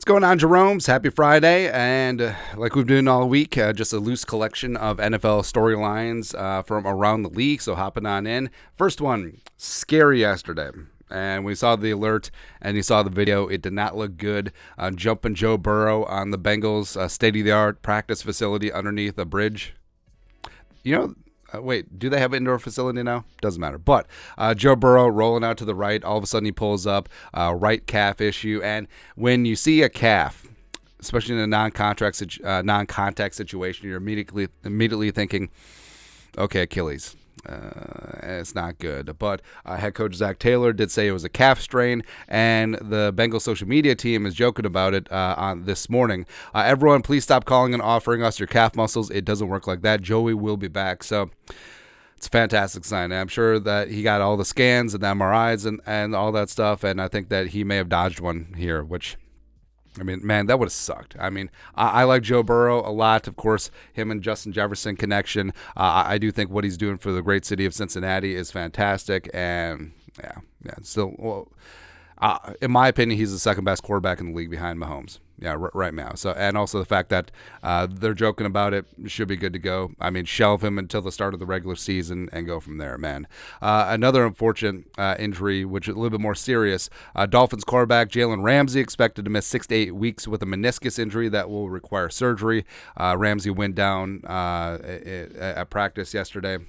What's going on, Jerome's? Happy Friday, and like we've been doing all week, just a loose collection of NFL storylines from around the league, so hopping on in. First one, scary yesterday, and we saw the alert, and you saw the video. It did not look good. Jumping Joe Burrow on the Bengals state-of-the-art practice facility underneath a bridge. Wait, do they have an indoor facility now? Doesn't matter. But Joe Burrow rolling out to the right. All of a sudden he pulls up, right calf issue. And when you see a calf, especially in a non-contact situation, you're immediately thinking, okay, Achilles. It's not good. But head coach Zach Taylor did say it was a calf strain, and the Bengals social media team is joking about it on this morning. Everyone, please stop calling and offering us your calf muscles. It doesn't work like that. Joey will be back. So it's a fantastic sign. I'm sure that he got all the scans and the MRIs and all that stuff, and I think that he may have dodged one here, which, I mean, man, that would have sucked. I mean, I like Joe Burrow a lot. Of course, him and Justin Jefferson connection. I do think what he's doing for the great city of Cincinnati is fantastic. And, yeah. Still, well, in my opinion, he's the second best quarterback in the league behind Mahomes. Yeah, right now. So, and also the fact that they're joking about it, should be good to go. I mean, shelve him until the start of the regular season and go from there, man. Another unfortunate injury, which is a little bit more serious. Dolphins quarterback Jalen Ramsey expected to miss 6 to 8 weeks with a meniscus injury that will require surgery. Ramsey went down at practice yesterday.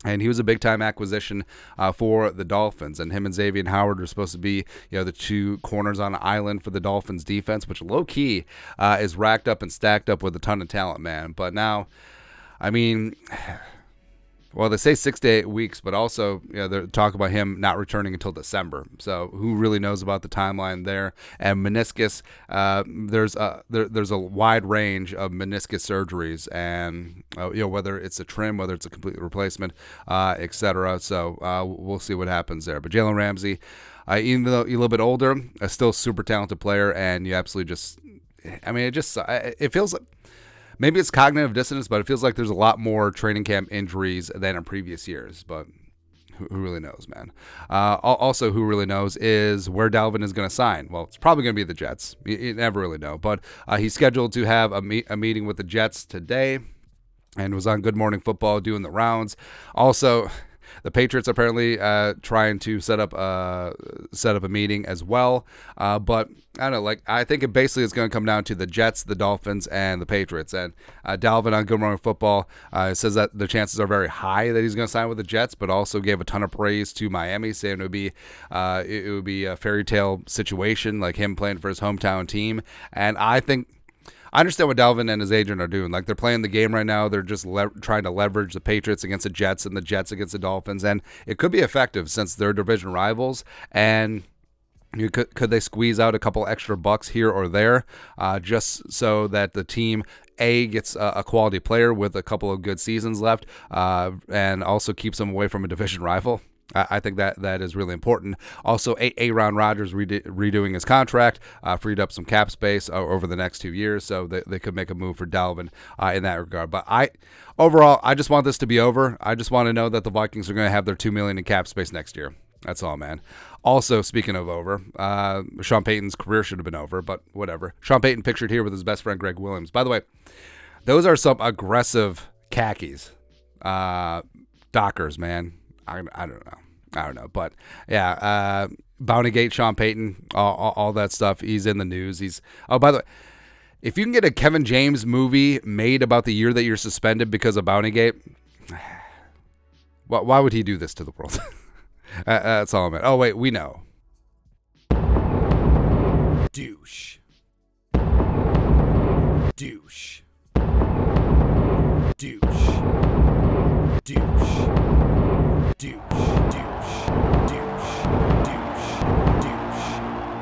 And he was a big-time acquisition for the Dolphins. And him and Xavier Howard were supposed to be, the two corners on an island for the Dolphins defense, which low-key is racked up and stacked up with a ton of talent, man. But now, I mean, well, they say 6 to 8 weeks, but also they're talking about him not returning until December. So who really knows about the timeline there? And meniscus, there's a wide range of meniscus surgeries, and whether it's a trim, whether it's a complete replacement, etc. So we'll see what happens there. But Jalen Ramsey, even though he's a little bit older, a still super talented player, and you absolutely it feels like. Maybe it's cognitive dissonance, but it feels like there's a lot more training camp injuries than in previous years. But who really knows, man? Also, who really knows is where Dalvin is going to sign. Well, it's probably going to be the Jets. You never really know. But he's scheduled to have a meeting with the Jets today, and was on Good Morning Football doing the rounds. Also, the Patriots apparently trying to set up a meeting as well, but I don't know. I think it basically is going to come down to the Jets, the Dolphins, and the Patriots. And Dalvin on Good Morning Football says that the chances are very high that he's going to sign with the Jets, but also gave a ton of praise to Miami, saying it would be a fairy tale situation, like him playing for his hometown team. And I understand what Dalvin and his agent are doing. They're playing the game right now. They're just trying to leverage the Patriots against the Jets and the Jets against the Dolphins. And it could be effective since they're division rivals. And could they squeeze out a couple extra bucks here or there just so that the team gets a quality player with a couple of good seasons left and also keeps them away from a division rival? I think that is really important. Also, Aaron Rodgers redoing his contract freed up some cap space over the next 2 years, so they could make a move for Dalvin in that regard. But overall, I just want this to be over. I just want to know that the Vikings are going to have their $2 million in cap space next year. That's all, man. Also, speaking of over, Sean Payton's career should have been over, but whatever. Sean Payton pictured here with his best friend Greg Williams. By the way, those are some aggressive khakis. Dockers, man. I don't know. But, yeah, Bountygate, Sean Payton, all that stuff. He's in the news. By the way, if you can get a Kevin James movie made about the year that you're suspended because of Bountygate, why would he do this to the world? That's all I meant. Oh, wait, we know. Douche. Douche. Douche. Douche.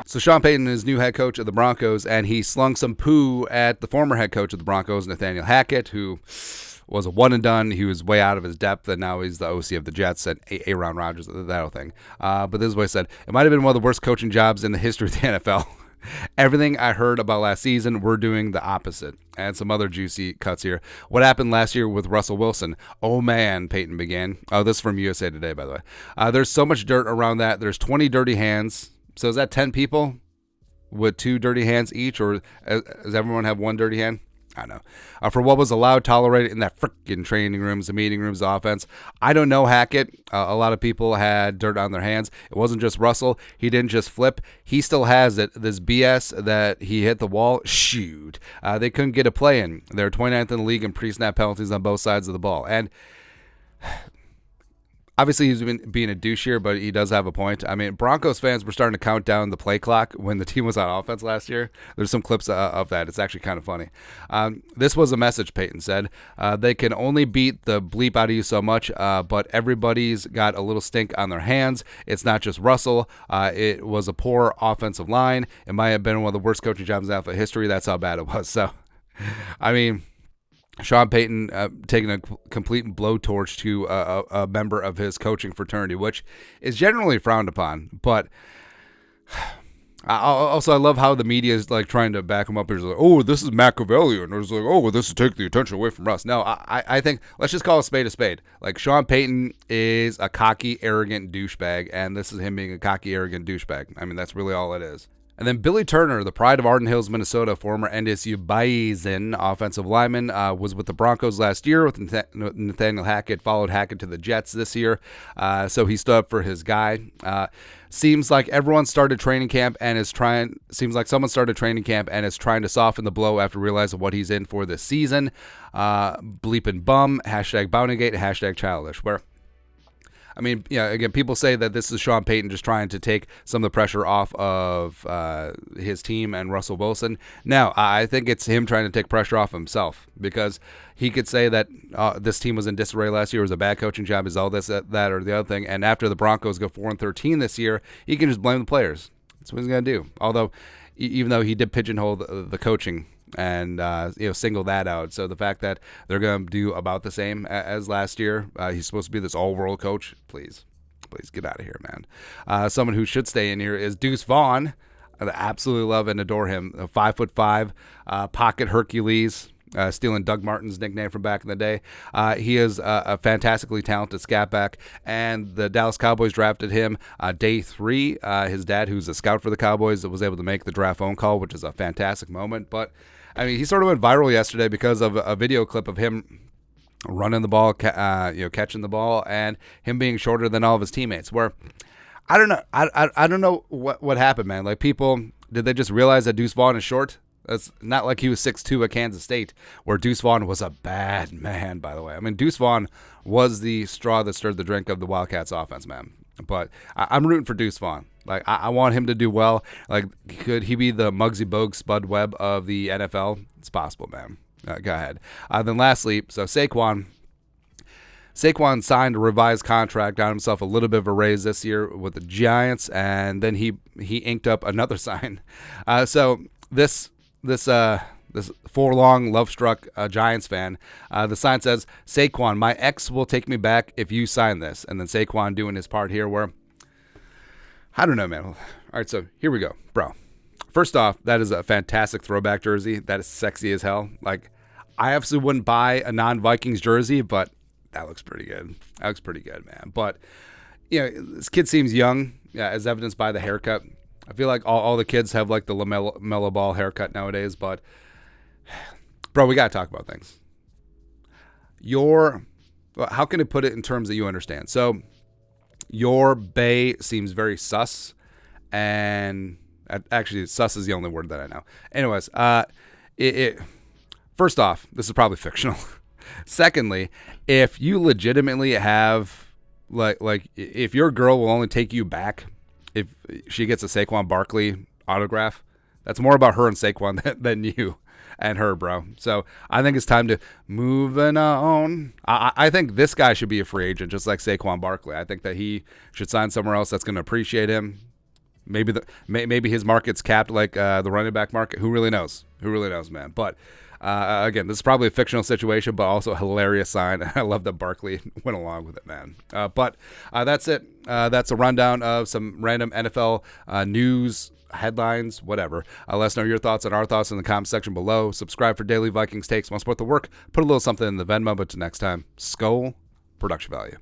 So Sean Payton is new head coach of the Broncos, and he slung some poo at the former head coach of the Broncos, Nathaniel Hackett, who was a one and done. He was way out of his depth, and now he's the OC of the Jets and Aaron Rodgers, that whole thing. But this is what he said. It might have been one of the worst coaching jobs in the history of the NFL. Everything I heard about last season, we're doing the opposite. And some other juicy cuts here. What happened last year with Russell Wilson? Oh, man, Peyton began. Oh, this is from USA Today, by the way. There's so much dirt around that. There's 20 dirty hands. So is that 10 people? with 2 dirty hands each, or does everyone have 1 dirty hand? I don't know. For what was allowed, tolerated in that freaking training rooms, the meeting rooms, the offense. I don't know Hackett. A lot of people had dirt on their hands. It wasn't just Russell. He didn't just flip. He still has it. This BS that he hit the wall. Shoot. They couldn't get a play in. They're 29th in the league in pre-snap penalties on both sides of the ball. And obviously, he's been being a douche here, but he does have a point. I mean, Broncos fans were starting to count down the play clock when the team was on offense last year. There's some clips of that. It's actually kind of funny. This was a message, Payton said. They can only beat the bleep out of you so much, but everybody's got a little stink on their hands. It's not just Russell. It was a poor offensive line. It might have been one of the worst coaching jobs in NFL history. That's how bad it was. So, I mean, Sean Payton taking a complete blowtorch to a member of his coaching fraternity, which is generally frowned upon. But I love how the media is like trying to back him up. It's like, oh, this is Machiavellian. Or it's like, oh, well, this is taking the attention away from Russ. No, I think let's just call a spade a spade. Like, Sean Payton is a cocky, arrogant douchebag, and this is him being a cocky, arrogant douchebag. I mean, that's really all it is. And then Billy Turner, the pride of Arden Hills, Minnesota, former NDSU Bison offensive lineman, was with the Broncos last year with Nathaniel Hackett, followed Hackett to the Jets this year. So he stood up for his guy. Seems like everyone started training camp and is trying. Seems like someone started training camp and is trying to soften the blow after realizing what he's in for this season. Bleeping bum, hashtag Bountygate, hashtag childish. Where, I mean, yeah, again, people say that this is Sean Payton just trying to take some of the pressure off of his team and Russell Wilson. Now, I think it's him trying to take pressure off himself, because he could say that this team was in disarray last year, it was a bad coaching job, is all this, that, or the other thing. And after the Broncos go 4-13 this year, he can just blame the players. That's what he's going to do. Although, even though he did pigeonhole the coaching and single that out. So the fact that they're going to do about the same as last year, he's supposed to be this all-world coach. Please get out of here, man. Someone who should stay in here is Deuce Vaughn. I absolutely love and adore him. 5'5", pocket Hercules, stealing Doug Martin's nickname from back in the day. He is a fantastically talented scat back, and the Dallas Cowboys drafted him day 3. His dad, who's a scout for the Cowboys, was able to make the draft phone call, which is a fantastic moment. But I mean, he sort of went viral yesterday because of a video clip of him running the ball, catching the ball, and him being shorter than all of his teammates. Where I don't know, I don't know what happened, man. Like, people, did they just realize that Deuce Vaughn is short? That's not like he was 6'2" at Kansas State, where Deuce Vaughn was a bad man, by the way. I mean, Deuce Vaughn was the straw that stirred the drink of the Wildcats offense, man. But I'm rooting for Deuce Vaughn. Like, I want him to do well. Like, could he be the Muggsy Bogues Spud Webb of the NFL? It's possible, man. Go ahead. Then lastly, so Saquon signed a revised contract, got himself a little bit of a raise this year with the Giants, and then he inked up another sign. So this forlong, love-struck Giants fan, the sign says, Saquon, my ex will take me back if you sign this. And then Saquon doing his part here where, I don't know, man. All right, so here we go. Bro, first off, that is a fantastic throwback jersey. That is sexy as hell. Like, I absolutely wouldn't buy a non-Vikings jersey, but that looks pretty good. That looks pretty good, man. But, this kid seems young, as evidenced by the haircut. I feel like all the kids have, like, the LaMelo Ball haircut nowadays, but, bro, we got to talk about things. How can I put it in terms that you understand? So, your bay seems very sus, and actually, sus is the only word that I know. Anyways, first off, this is probably fictional. Secondly, if you legitimately have, like, if your girl will only take you back if she gets a Saquon Barkley autograph, that's more about her and Saquon than you and her, bro. So I think it's time to move on. I think this guy should be a free agent, just like Saquon Barkley. I think that he should sign somewhere else that's going to appreciate him. Maybe his market's capped like the running back market. Who really knows? Who really knows, man? But again, this is probably a fictional situation, but also a hilarious sign. I love that Barkley went along with it, man. But that's it. That's a rundown of some random NFL news, headlines, whatever. Let us know your thoughts and our thoughts in the comment section below. Subscribe for daily Vikings takes. Want to support the work? Put a little something in the Venmo. But till next time, Skull Production Value.